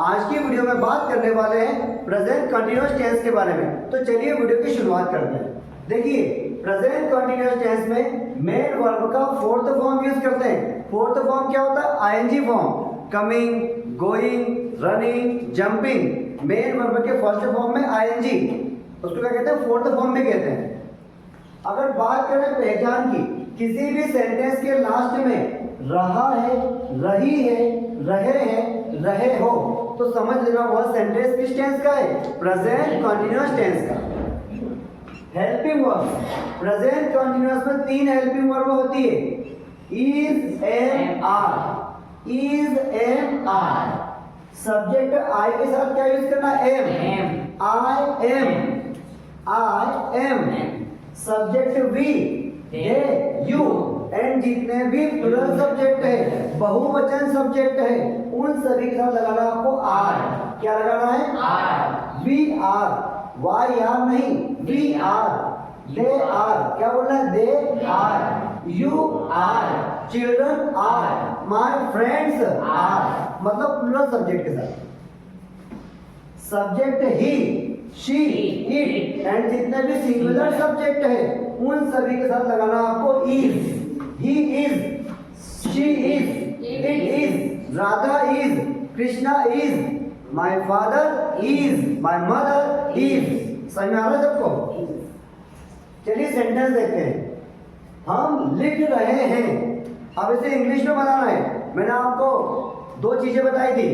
आज की वीडियो में बात करने वाले हैं प्रेजेंट कंटीन्यूअस टेंस के बारे में। तो चलिए वीडियो की शुरुआत करते हैं। देखिए, प्रेजेंट कंटीन्यूअस टेंस में मेन वर्ब का फोर्थ फॉर्म यूज करते हैं। फोर्थ फॉर्म क्या होता है? ING form. Coming, going, running, jumping. Main verb के फर्स्ट फॉर्म में आईएनजी, उसको क्या कहते हैं? फोर्थ फॉर्म में कहते हैं। अगर बात करें पहचान की, किसी भी सेंटेंस के लास्ट में रहा है, रही है, रहे हैं, रहे हो, तो समझ लेना वह सेंटेंस किस टेंस का है? प्रेजेंट कंटीन्यूअस टेंस का। हेल्पिंग वर्ब, प्रेजेंट कंटीन्यूअस में 3 हेल्पिंग वर्ब होती है। Is, am, are. Is, am, are. Subject I के साथ क्या यूज करना? Am. I am, I am. Subject we, they, you. And जितने भी प्लूरल सब्जेक्ट है, बहुवचन सब्जेक्ट है, उन सभी के साथ लगाना आपको आर। क्या लगाना है? Are. We are, why are नहीं, वी आर। दे आर, क्या बोलना है? They are. You are, children are, my friends are. मतलब प्लूरल सब्जेक्ट के साथ। Subject he, she, it. And जितने भी सिंगुलर सब्जेक्ट है, उन सभी के साथ लगाना आपको is. He is, she is, it is, Radha is, Krishna is, my father is, my mother is। समझ में आ रहा है सबको? चलिए सेंटेंस देखते हैं। हम लिख रहे हैं, अब इसे इंग्लिश में बनाना है। मैंने आपको 2 चीजें बताई थी।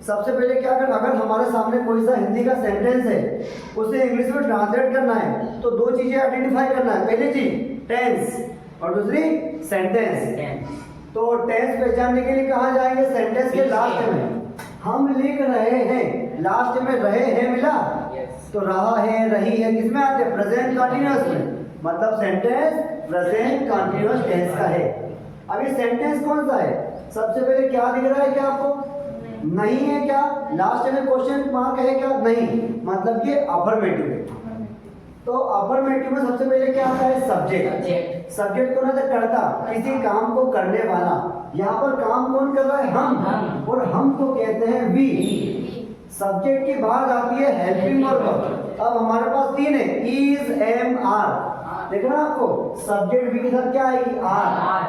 सबसे पहले क्या करना, अगर हमारे सामने कोई सा हिंदी का सेंटेंस है, उसे इंग्लिश में ट्रांसलेट करना है, तो 2 चीजें आइडेंटिफाई करना है। पहली चीज टेंस और दूसरी सेंटेंस। तो टेंस पहचानने के लिए कहाँ जाएंगे? सेंटेंस के लास्ट में। हम लिख रहे हैं, लास्ट में रहे हैं मिला, तो रहा है, रही है किसमें आते हैं? प्रेजेंट कंटीन्यूअस में। मतलब सेंटेंस प्रेजेंट कंटीन्यूअस टेंस का है। अब ये सेंटेंस कौन सा है? सबसे पहले क्या दिख रहा है? क्या आपको नहीं है? क्या लास्ट में क्वेश्चन मार्क है? क्या नहीं, मतलब ये अफर्मेटिव है। तो अफर्मेटिव में सबसे पहले क्या आता है? सब्जेक्ट। सब्जेक्ट कौन है? कर्ता, किसी काम को करने वाला। यहाँ पर काम कौन कर रहा है? हम। और हम को कहते हैं वी। सब्जेक्ट की बात आती है हेल्पिंग वर्ब। अब हमारे पास 3 है, इज, एम, आर। देखना आपको, सब्जेक्ट वी के साथ क्या आएगी? आर।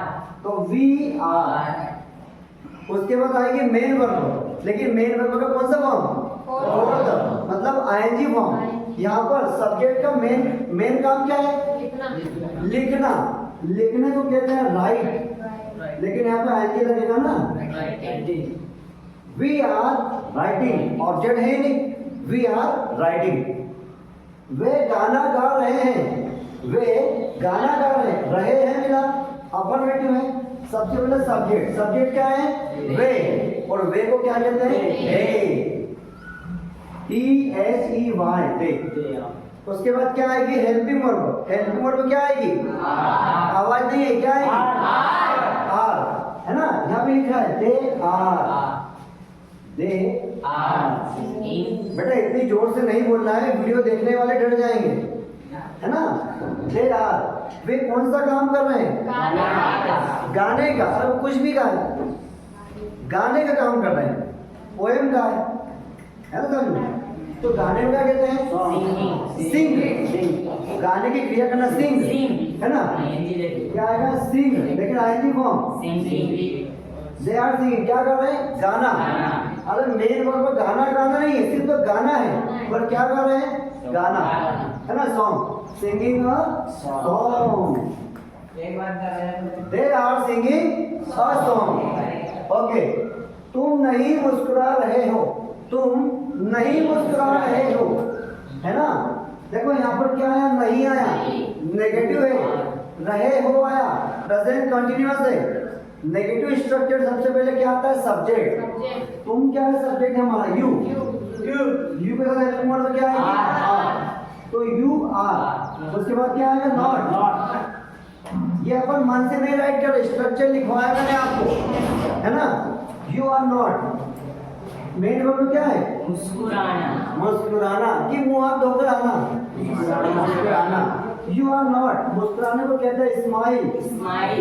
तो वी आर। उसके बाद आएगी मेन वर्ब। लेकिन मेन वर्ब का कौन सा फॉर्म? फोर्थ, मतलब आईएनजी फॉर्म। यहाँ पर सब्जेक्ट का मेन काम क्या है? लिखना। लिखने को कहते हैं राइट, लेकिन यहाँ पे आईएनजी लगेगा ना। वी आर राइटिंग, ऑब्जेक्ट है नहीं, वी आर राइटिंग। वे गाना गा रहे हैं, वे गाना गा रहे हैं मिला, अफर्मेटिव है। सबसे पहले सब्जेक्ट क्या है? वे। और वे को क्या कहते हैं? दे। THEY, दे। उसके बाद क्या आएगी? Helping verb. हेल्पिंग वर्ब क्या आएगी? आवाज नहीं है, क्या आएगी? आर, है ना? यहाँ पे लिखा है दे आर, दे आर। बेटा इतनी जोर से नहीं बोलना है, वीडियो देखने वाले डर जाएंगे, है ना? They are. वे कौन सा काम कर रहे हैं? गाने का। अरे कुछ भी गाने, गाने का काम कर रहे हैं। पोएम का है ना समझ? तो गाने में क्या कहते हैं? सिंग। गाने की क्रिया करना सिंग, है ना? क्या आएगा? सिंग, लेकिन ING form. They are singing, क्या कर रहे हैं? गाना। अरे मेन वर्ब गाना गाना नहीं है, सिर्फ तो गाना है, पर क्या कर रहे हैं? गाना, है ना? Song, singing a song. They are singing a song. Okay, तुम नहीं मुस्कुरा रहे हो, तुम नहीं मुस्कुरा रहे हो, है ना? देखो यहाँ पर क्या आया? नहीं आया, नेगेटिव है। रहे हो आया, प्रेजेंट कंटीन्यूअस है। नेगेटिव स्ट्रक्चर सबसे पहले क्या आता है? सब्जेक्ट। तुम क्या है? सब्जेक्ट हमारा यू। यू के साथ हेल्पिंग वर्ब क्या है? तो यू आर। उसके बाद क्या आएगा? नॉट। ये अपन मन से नहीं राइट कर, स्ट्रक्चर लिखवाया मैंने आपको, है ना? You are not. Main verb क्या है? मुस्कुराना। मुस्कुराना कि मुंह हाथ धोकर आना, मुस्कुराना। यू आर नॉट, मुस्कुराने को कहते हैं स्माइल,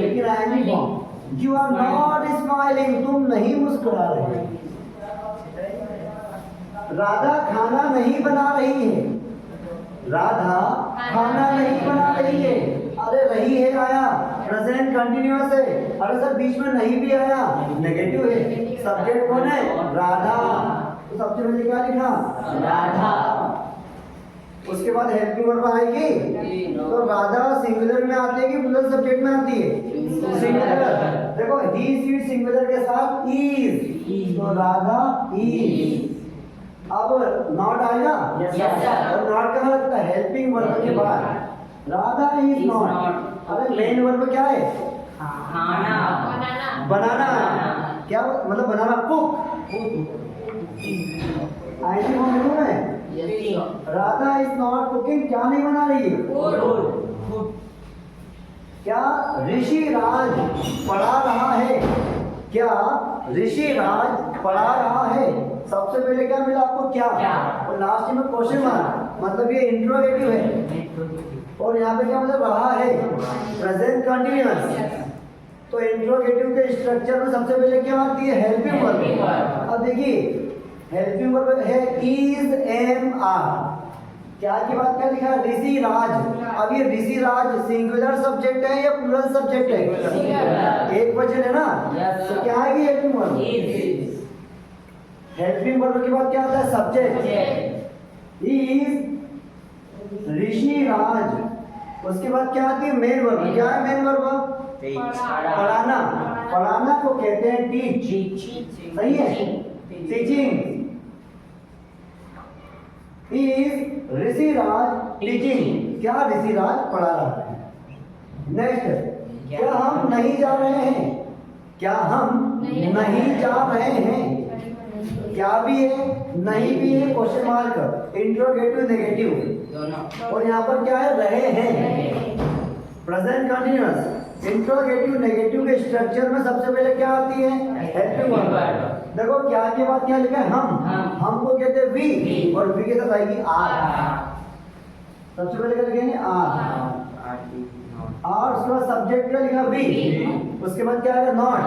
लेकिन ING form. You are not smiling, तुम नहीं मुस्कुरा रहे। राधा खाना नहीं बना रही है, राधा खाना नहीं बना रही है। अरे रही है आया, प्रेजेंट कंटिन्यूअस है। अरे सर बीच में नहीं भी आया, नेगेटिव है। सब्जेक्ट कौन है? राधा। तो सबसे पहले क्या लिखा? राधा। उसके बाद हेल्पिंग वर्ब आएगी। तो राधा सिंगुलर में आती है कि प्लूरल सब्जेक्ट में आती है? सिंगुलर। देखो ही सी सिंगुलर के साथ इज, तो राधा इज। अब नॉट आएगा। और नॉट कहाँ लगता है? हेल्पिंग वर्ब के बाद। Radha is not. अरे मेन वर्ब क्या है? खाना, बनाना। क्या मतलब बनाना? कुक। आईटी फॉर्म में राधा इज नॉट कुकिंग। क्या नहीं बना रही है? क्या ऋषि राज पढ़ा रहा है? क्या ऋषि राज पढ़ा रहा है? सबसे पहले क्या मिला आपको? क्या। और लास्ट में क्वेश्चन मार्क, मतलब ये इंट्रोगेटिव है। और यहाँ पे क्या मतलब? रहा है, प्रेजेंट कंटिन्यूअस। तो इंट्रोगेटिव के स्ट्रक्चर में सबसे पहले क्या आती है? Helping verb. अब देखिए हेल्पिंग वर्ब है इज, एम, आर। क्या की बात क्या लिखा है? ऋषि राज। अब ये ऋषि राज सिंगुलर सब्जेक्ट है या प्लूरल सब्जेक्ट है? एक वचन है ना, तो क्या है ये हेल्पिंग वर्ब? हेल्पिंग वर्ब के बाद क्या आता है? सब्जेक्ट। इज ऋषि राज। उसके बाद क्या आती है? Main verb. क्या है मेन वर्ब? पढ़ाना। पढ़ाना को कहते हैं टीच। सही है, टीचिंग। Is Rishiraj teaching. क्या ऋषिराज पढ़ा रहा है? नेक्स्ट, क्या हम नहीं जा रहे हैं? क्या हम नहीं जा रहे हैं? क्या भी है, नहीं भी है, क्वेश्चन मार्क, इंट्रोगेटिव नेगेटिव। और यहाँ पर क्या है? रहे हैं, प्रेजेंट कंटिन्यूअस। इंट्रोगेटिव नेगेटिव के स्ट्रक्चर में सबसे पहले क्या आती है? Helping verb. देखो क्या के बाद क्या लिखा है? हम को कहते हैं वी, और वी के साथ आएगी आर। सबसे पहले क्या लिखेंगे? आर। उसके बाद सब्जेक्ट क्या लिखा? वी। उसके बाद क्या आएगा? नॉट।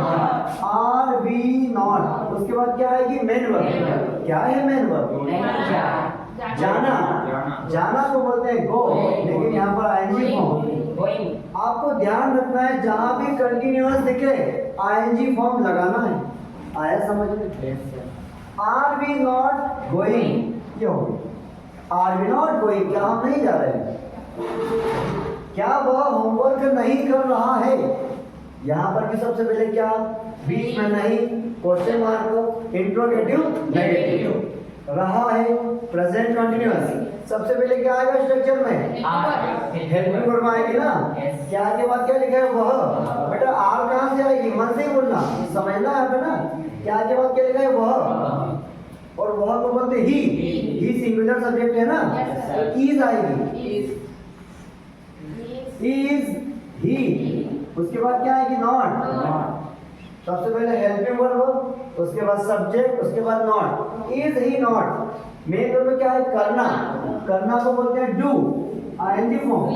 Are we not. उसके बाद क्या आएगी? Main verb. क्या है मेन वर्ब? जाना। जाना को बोलते हैं गो, लेकिन यहाँ पर आईएनजी फॉर्म। आपको ध्यान रखना है, जहां भी कंटिन्यूअस दिखे आईएनजी फॉर्म लगाना है। आया समझ में? आर वी नॉट गोइंग, क्यों? आर वी नॉट गोइंग, क्या हम नहीं जा रहे हैं? क्या वह होमवर्क नहीं कर रहा है? यहाँ पर भी सबसे पहले क्या? बीच में नहीं, क्वेश्चन मार्क, इंट्रोगेटिव नेगेटिव। रहा है, प्रेजेंट कंटिन्यूअस। सबसे पहले क्या आएगा स्ट्रक्चर में? हेल्पिंग वर्ब आएगी ना। क्या के बाद क्या लिखा है? वह। बेटा आर कहाँ से आएगी? मन से ही बोलना, समझना है पे ना। क्या के बाद क्या लिखा है? वह। और वह को बोलते ही सिंगुलर सब्जेक्ट है ना, इज आएगी। Is he. उसके बाद क्या आएगी? नॉट। सबसे पहले हेल्पिंग वर्ब, उसके बाद सब्जेक्ट, उसके बाद not. Is he not. Main verb क्या है? करना। करना को बोलते हैं do, ING form.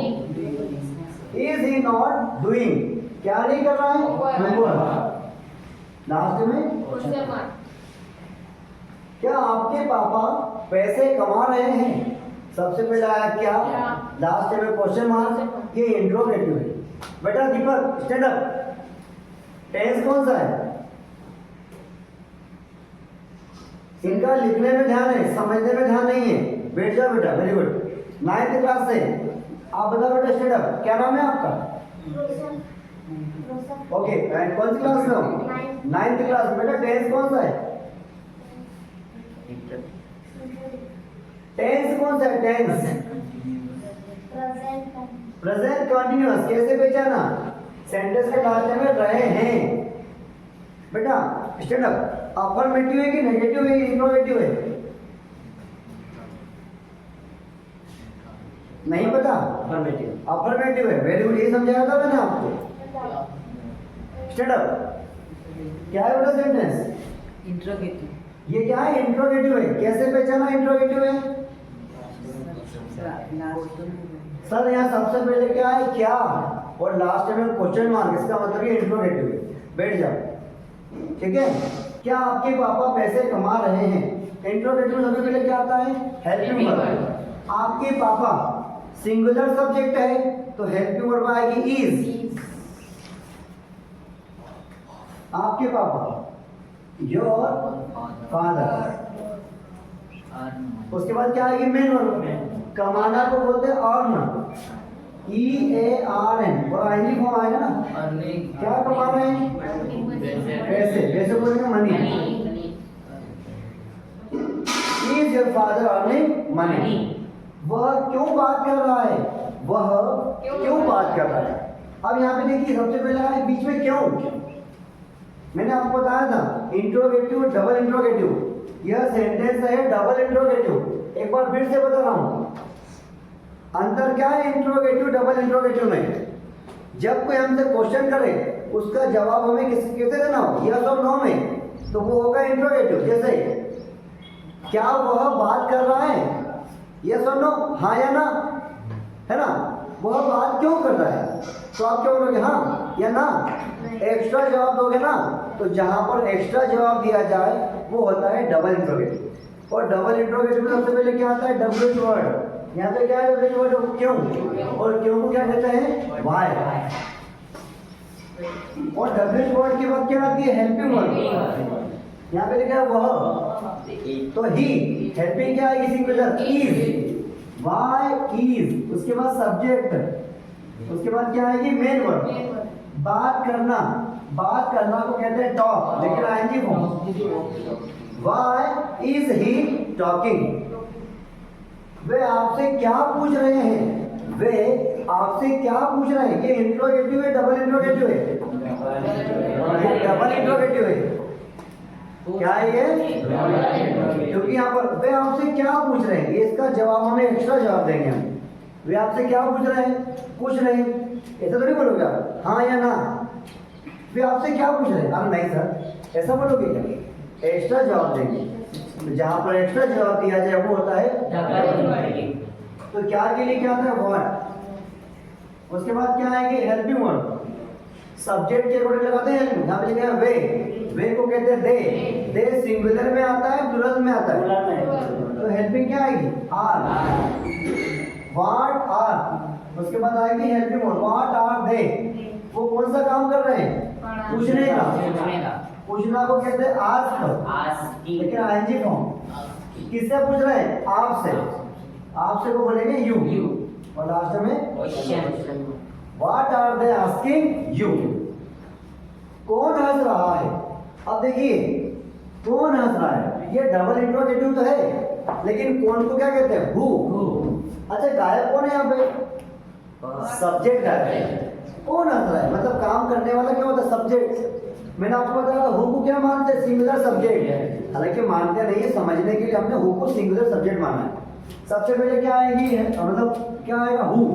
Is he not doing, क्या नहीं कर रहा है? होमवर्क। लास्ट में क्या आपके पापा पैसे कमा रहे हैं? सबसे पहले आया क्या, लास्ट में क्वेश्चन मार्क, ये इंट्रोगेटिव है। बेटा दीपक स्टैंड अप। टेंस कौन सा है? इनका लिखने में ध्यान है, समझने में ध्यान नहीं है। बैठ जाओ बेटा, वेरी गुड। 9th क्लास से आप बताओ बेटा स्टैंड अप। क्या नाम है आपका? ओके, कौन सी क्लास में हो? 9th class. बेटा टेंस कौन सा है? टेंस कौन सा है? Tense present continuous. कैसे पहचाना? सेंटेंस के लास्ट में रहे हैं। बेटा स्टैंड अप। अफर्मेटिव है कि नेगेटिव है, इंट्रोगेटिव है? नहीं पता? अफर्मेटिव। अफर्मेटिव है, वेरी गुड। ये समझाया था मैंने आपको। Stand up. क्या है बेटा सेंटेंस? इंट्रोगेटिव। ये क्या है? इंट्रोगेटिव है। कैसे पहचाना इंट्रोगेटिव है? सर यहाँ सबसे पहले क्या है? क्या, और लास्ट में क्वेश्चन मार्क। इसका मतलब ये इंट्रोगेटिव है। बैठ जाओ, ठीक है। क्या आपके पापा पैसे कमा रहे हैं? इंट्रोगेटिव सबसे पहले क्या आता है? Helping verb. आपके पापा सिंगुलर सब्जेक्ट है तो हेल्पिंग वर्ब आएगी इज। आपके पापा, योर फादर। उसके बाद क्या आएगी? Main verb. कमाना को बोलते हैं अर्न, EARN, और आईनी फॉर्म आएगा ना। क्या कमा रहे हैं? पैसे। पैसे बोलेंगे money. Is your father earning money? वह क्यों बात कर रहा है? वह क्यों बात कर रहा है? अब यहाँ पे देखिए सबसे पहले है बीच में क्यों। मैंने आपको बताया था इंट्रोगेटिव डबल इंट्रोगेटिव। यह सेंटेंस है डबल इंट्रोगेटिव। एक बार फिर से बता रहा हूं, अंतर क्या है इंट्रोगेटिव डबल इंट्रोगेटिव में? जब कोई हमसे क्वेश्चन करे उसका जवाब हमें कैसे देना हो? यस और नो में, तो वो होगा इंट्रोगेटिव। जैसे क्या वह बात कर रहा है? यस और नो, हाँ या ना, है ना। वह बात क्यों कर रहा है? तो आप क्या बोलोगे? हाँ या ना। एक्स्ट्रा जवाब दोगे ना, तो जहां पर एक्स्ट्रा जवाब दिया जाए वो होता है डबल इंट्रोगेटिव। और डबल इंट्रोगेटिव में सबसे पहले क्या आता है? WH word. यहाँ पे क्या है? डब्ल्यूएच वर्ड क्यों, और क्यों को क्या कहते हैं? वाई। और डब्ल्यूएच वर्ड के बाद क्या आती है? Helping word. यहाँ पे लिखा है वह, तो ही। हेल्पिंग क्या आएगी? Singular, is. Why is. उसके बाद सब्जेक्ट, उसके बाद क्या आएगी? Main verb. बात करना, बात करना को कहते हैं टॉक, लेकिन ING form. Why is he talking? वे आपसे क्या पूछ रहे हैं? वे आपसे क्या पूछ रहे हैं? ये इंट्रोगेटिव है डबल इंट्रोगेटिव है? डबल इंट्रोगेटिव है। क्या है ये? क्योंकि यहाँ पर वे आपसे क्या पूछ रहे हैं, ये इसका जवाब हमें एक्स्ट्रा जवाब देंगे हम। वे आपसे क्या पूछ रहे हैं? पूछ रहे हैं, ऐसा तो नहीं बोलोगे आप, हाँ या ना। वे आपसे क्या पूछ रहे हैं? अरे नहीं सर, ऐसा बोलोगे क्या? एक्स्ट्रा जवाब देंगे। तो जहाँ पर एक्स्ट्रा जवाब दिया जाए वो होता है। तो क्या के लिए क्या था? व्हाट। उसके बाद क्या आएगी? Helping verb. सब्जेक्ट के अकॉर्डिंग लगाते हैं हेल्पिंग। यहाँ पे लिखा है वे को कहते हैं दे। दे सिंगुलर में आता है, प्लूरल में आता है। तो हेल्पिंग क्या आएगी? आर। What are. उसके बाद आएगी helping verb. What are they? वो कौन सा काम कर रहे हैं? पूछने का। पूछना को कहते हैं आस्क, लेकिन आईएनजी फॉर्म। किससे पूछ रहे हैं? आपसे। आपसे को बोलेंगे यू, और लास्ट में what are they asking you? कौन हंस रहा है? अब देखिए कौन हंस रहा है, ये डबल इंट्रोगेटिव तो है, लेकिन कौन को क्या कहते हैं? हु। अच्छा गायब कौन है यहाँ पे? सब्जेक्ट गायब है। कौन हंस रहा है मतलब काम करने वाला क्या होता है? सब्जेक्ट। मैंने आपको बताया हु को क्या मानते हैं? Singular subject. हालांकि मानते नहीं है, समझने के लिए हमने हु को सिंगुलर सब्जेक्ट माना है। सबसे पहले क्या आएगी? मतलब क्या आएगा? हु।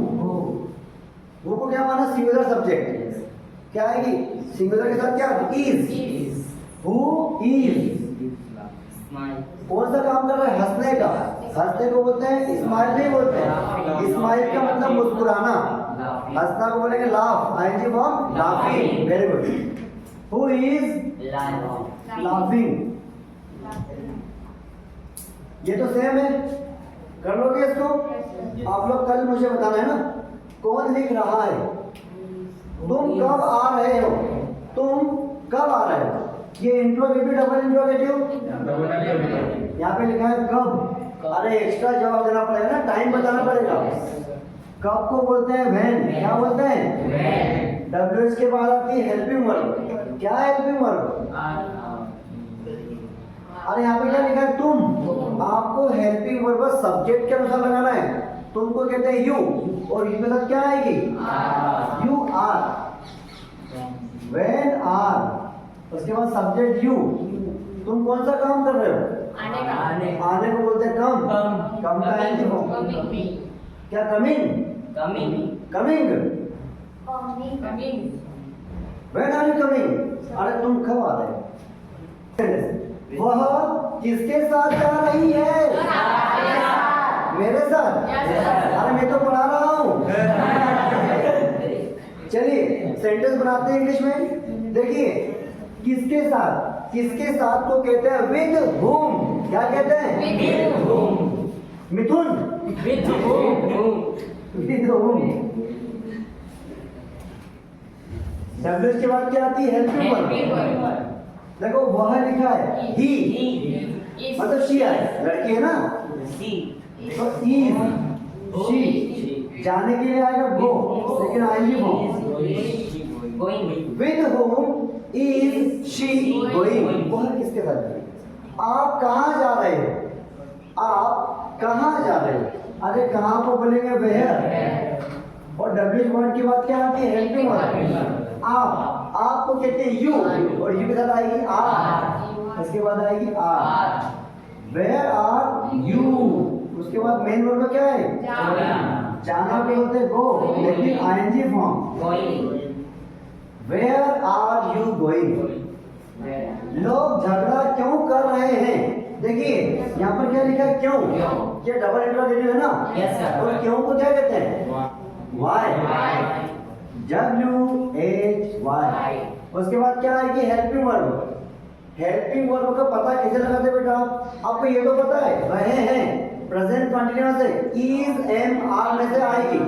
हु को क्या माना? Singular subject. क्या आएगी? सिंगुलर के साथ क्या? इज। Who is. कौन सा काम कर रहा है? हंसने का। हंसने को बोलते हैं स्माइल, नहीं बोलते हैं। स्माइल का मतलब मुस्कुराना। हंसना को बोलेंगे laugh, ING form laughing. Very good. Who is laughing. ये तो सेम है, कर लोगे इसको? आप लोग कल मुझे बताना है ना कौन लिख रहा है। तुम कब आ रहे हो? तुम कब आ रहे हो? ये इंट्रोगेटिव डबल इंट्रोगेटिव? यहाँ पे लिखा है कब। अरे एक्स्ट्रा जवाब देना पड़ेगा ना, टाइम बताना पड़ेगा। कब को बोलते हैं व्हेन। क्या बोलते हैं? डब्ल्यूएच के बाद आती है हेल्पिंग वर्ब। क्या हेल्पिंग वर्ब? अरे यहाँ पे क्या लिखा है? तुम। आपको हेल्पिंग वर्ब सब्जेक्ट के अनुसार लगाना है। तुमको कहते हैं यू, और यू के साथ क्या आएगी? You are. When are. उसके बाद सब्जेक्ट यू। तुम कौन सा काम कर रहे हो? आने को बोलते हैं कम। कम का आएंगे क्या? Coming. Coming. When are you coming? अरे तुम कब आ रहे हो? वह किसके साथ जा रही है? मेरे साथ। अरे मैं तो पढ़ा रहा हूँ। चलिए सेंटेंस बनाते हैं इंग्लिश में। देखिए किसके साथ, किसके साथ को कहते हैं विद हुम। क्या कहते हैं? मिथुन विद होम। डब्ल्यू के बाद क्या आती है? Helping verb. देखो वह लिखा है ही, मतलब शी है, लड़की है ना, तो इज शी, जाने के लिए आएगा गो, लेकिन आएंगी form. With home is she going. वह किसके साथ जाएगी? आप कहाँ जा रहे हो? आप कहाँ जा रहे हो? अरे कहाँ को बोलेंगे वेयर। और डब्ल्यू वर्ड की बात क्या आती है? Helping word. आपको कहते हैं यू, और यू के साथ आएगी आर, इसके बाद आएगी आर। वेयर आर यू, उसके बाद मेन वर्ड में क्या है? जाना पे होते गो, लेकिन ING form. Where are you going. लोग झगड़ा क्यों कर रहे हैं? देखिए यहाँ पर क्या लिखा है? क्यों। ये डबल इंट्रोगेटिव है ना? और क्यों को क्या कहते हैं? वाई। WHY। उसके बाद क्या आएगी? Helping verb. हेल्पिंग वर्ब का पता कैसे लगाते बेटा? आपको ये तो पता है, रहे हैं प्रेजेंट कंटिन्यूअस है, इज एम आर में से आएगी,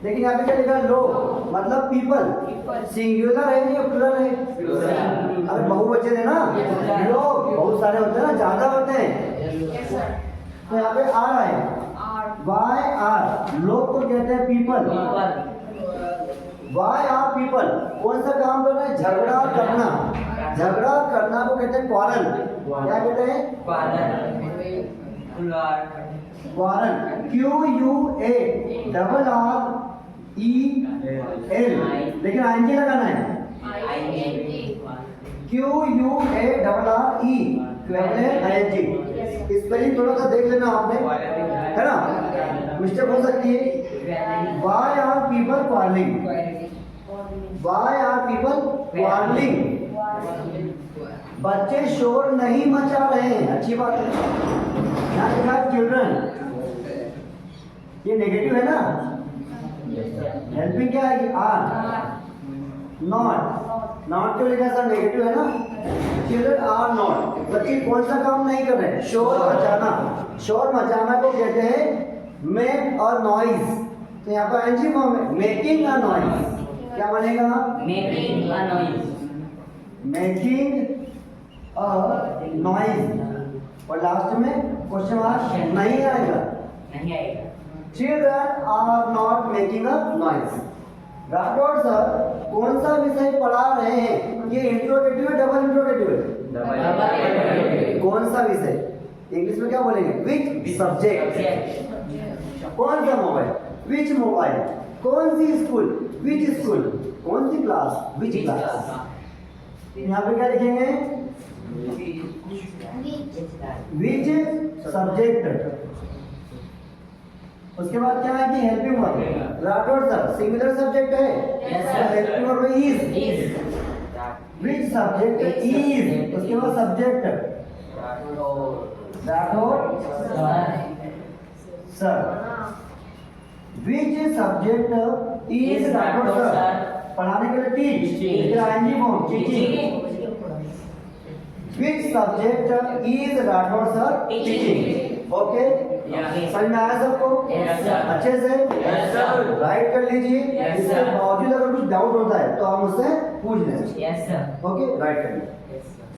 लेकिन यहाँ पे क्या लिखा है? लोग, मतलब पीपल। सिंगुलर है या प्लूरल है? अरे बहुवचन है ना, लोग बहुत सारे होते हैं ना, ज्यादा होते हैं, तो यहाँ पे आर है। वाई आर, लोग को कहते हैं पीपल। वाई आर पीपल कौन सा काम कर रहे हैं? झगड़ा करना। झगड़ा करना को कहते हैं क्वारल। क्या कहते हैं? क्वारल। QUARREL, लेकिन आईएनजी लगाना है। QUARRE, ING. स्पेलिंग थोड़ा सा देख लेना आपने, है ना, मिस्टेक हो सकती है। Why are people quarreling? Why are people quarreling? बच्चे शोर नहीं मचा रहे हैं, अच्छी बात है। यहाँ लिखा है चिल्ड्रन, ये नेगेटिव है ना, हेल्पिंग क्या है? आर। नॉट, नॉट क्यों लिखा सर? नेगेटिव है ना। चिल्ड्रन आर नॉट, बच्चे कौन सा काम नहीं कर रहे? शोर मचाना। शोर मचाना को कहते हैं मेक और नॉइज, तो यहाँ पर एनजी फॉर्म है, मेकिंग अ नॉइज। क्या बनेगा? Making a noise. Making a noise, और लास्ट में क्वेश्चन मार्क नहीं आएगा। Children are not making a noise. Rathore sir कौन सा विषय पढ़ा रहे हैं? ये इंट्रोगेटिव है, डबल इंट्रोगेटिव है? कौन सा विषय? इंग्लिश में क्या बोलेंगे? Which subject. कौन सा मोबाइल? विच मोबाइल। कौन सी स्कूल? Which school. कौन सी क्लास? Which class. यहाँ पे क्या लिखेंगे? Which subject. उसके बाद क्या है कि helping verb. Rathore sir singular subject है, helping verb is. Which subject is, उसके बाद subject Rathore sir. Which subject is Rathore sir, पढ़ाने के लिए teach, ING form teaching. Which subject is Rathore sir teaching. Okay, समझ में आया सबको? अच्छे से राइट कर लीजिए। इसके बावजूद अगर कुछ डाउट होता है तो आप मुझसे पूछ लें। ओके, राइट कर लीजिए।